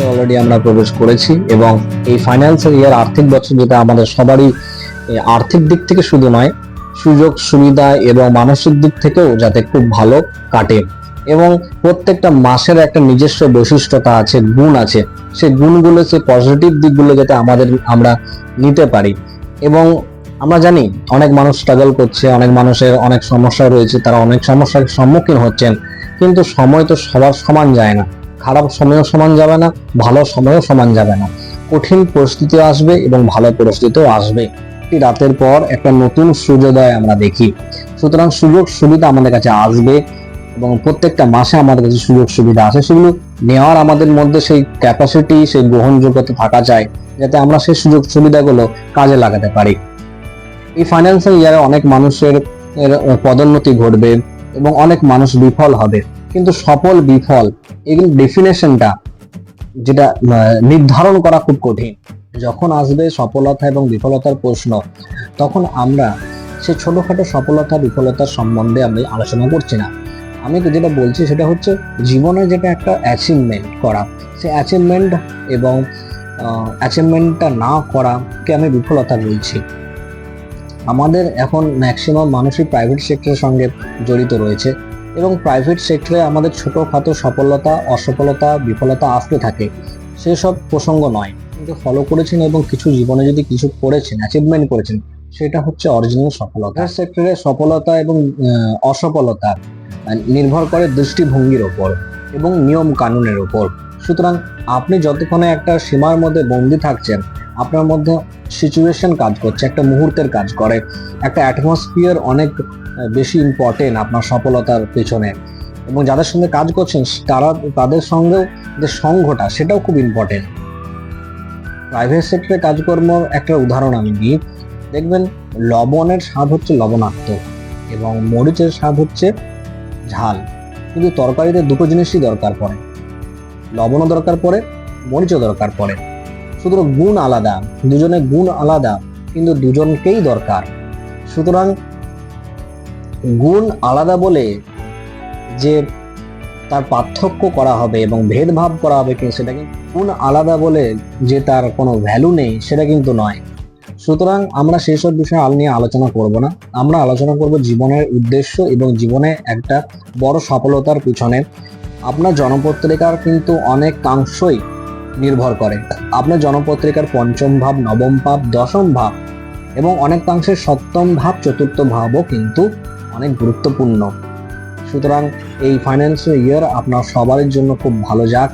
মাসে অলরেডি আমরা প্রবেশ করেছি এবং এই ফাইন্যান্সিয়াল ইয়ার আর্থিক বছর যেটা আমাদের সবারই আর্থিক দিক থেকে শুধু নয়, সুযোগ সুবিধা এবং মানসিক দিক থেকেও যাতে খুব ভালো কাটে এবং প্রত্যেকটা মাসের একটা নিজস্ব বৈশিষ্ট্যতা আছে, গুণ আছে, সেই গুণগুলো, সেই পজিটিভ দিকগুলো যাতে আমরা নিতে পারি। এবং আমরা জানি অনেক মানুষ স্ট্রাগল করছে, অনেক মানুষের অনেক সমস্যা রয়েছে, তারা অনেক সমস্যার সম্মুখীন হচ্ছেন, কিন্তু সময় তো সবার সমান যায় না, খারাপ সময়ও সমান যাবে না, ভালো সময়ও সমান যাবে না। কঠিন পরিস্থিতি আসবে এবং ভালো পরিস্থিতিও আসবে। রাতের পর একটা নতুন সূর্যোদয় আমরা দেখি। সুতরাং সুযোগ সুবিধা আমাদের কাছে আসবে এবং প্রত্যেকটা মাসে আমাদের কাছে সুযোগ সুবিধা আসে, সেগুলো নেওয়ার আমাদের মধ্যে সেই ক্যাপাসিটি, সেই গ্রহণযোগ্যতা থাকা চাই, যাতে আমরা সেই সুযোগ সুবিধাগুলো কাজে লাগাতে পারি। এই ফাইন্যান্সিয়াল ইয়ারে অনেক মানুষের পদোন্নতি ঘটবে এবং অনেক মানুষ বিফল হবে, কিন্তু সফল বিফল এগুলো ডেফিনেশনটা যেটা নির্ধারণ করা খুব কঠিন। যখন আসবে সফলতা এবং বিফলতার প্রশ্ন, তখন আমরা সেই ছোটখাটো সফলতা বিফলতার সম্বন্ধে আমি আলোচনা করছি না। আমি যেটা বলছি সেটা হচ্ছে জীবনে যেটা একটা অ্যাচিভমেন্ট করা, সেই অ্যাচিভমেন্ট এবং অ্যাচিভমেন্টটা না করাকে আমি বিফলতা বলছি। আমাদের এখন ম্যাক্সিমাম মানুষই প্রাইভেট সেক্টরের সঙ্গে জড়িত রয়েছে এবং প্রাইভেট সেক্টরে আমাদের ছোটোখাটো সফলতা, অসফলতা, বিফলতা আসতে থাকে, সেসব প্রসঙ্গ নয়। কিন্তু ফলো করেছেন এবং কিছু জীবনে যদি কিছু করেছেন, অ্যাচিভমেন্ট করেছেন, সেটা হচ্ছে অরিজিনাল সফলতা। সেক্টরে সফলতা এবং অসফলতা নির্ভর করে দৃষ্টিভঙ্গির ওপর এবং নিয়ম কানুনের ওপর। সুতরাং আপনি যতক্ষণে একটা সীমার মধ্যে বন্দি থাকছেন, আপনার মধ্যে সিচুয়েশন কাজ করছে, একটা মুহূর্তের কাজ করে, একটা অ্যাটমসফিয়ার অনেক বেশি ইম্পর্টেন্ট আপনার সফলতার পেছনে, এবং যাদের সঙ্গে কাজ করছেন তাদের সঙ্গেও যে সংঘটা, সেটাও খুব ইম্পর্টেন্ট। প্রাইভেট সেক্টরে কাজকর্ম একটা উদাহরণ আমি দিই। দেখবেন লবণের স্বাদ হচ্ছে লবণাক্ত এবং মরিচের স্বাদ হচ্ছে ঝাল, কিন্তু তরকারিতে দুটো জিনিসই দরকার পড়ে, লবণও দরকার পড়ে, মরিচও দরকার পড়ে। সুতরাং গুণ আলাদা, দুজনের গুণ আলাদা, কিন্তু দুজনকেই দরকার। সুতরাং গুণ আলাদা বলে যে তার পার্থক্য করা হবে এবং ভেদভাব করা হবে, কিন্তু সেটা কিন্তু গুণ আলাদা বলে যে তার কোনো ভ্যালু নেই, সেটা কিন্তু নয়। সুতরাং আমরা সেই সব বিষয়ে নিয়ে আলোচনা করব না। আমরা আলোচনা করব জীবনের উদ্দেশ্য এবং জীবনে একটা বড় সফলতার পিছনে আপনার জনপত্রিকার কিন্তু অনেকাংশই নির্ভর করে। আপনার জনপত্রিকার পঞ্চম ভাব, নবম ভাব, দশম ভাব এবং অনেকাংশে সপ্তম ভাব, চতুর্থ ভাবও কিন্তু অনেক গুরুত্বপূর্ণ। সুতরাং এই ফাইন্যান্সিয়াল ইয়ার আপনার সবার জন্য খুব ভালো যাক।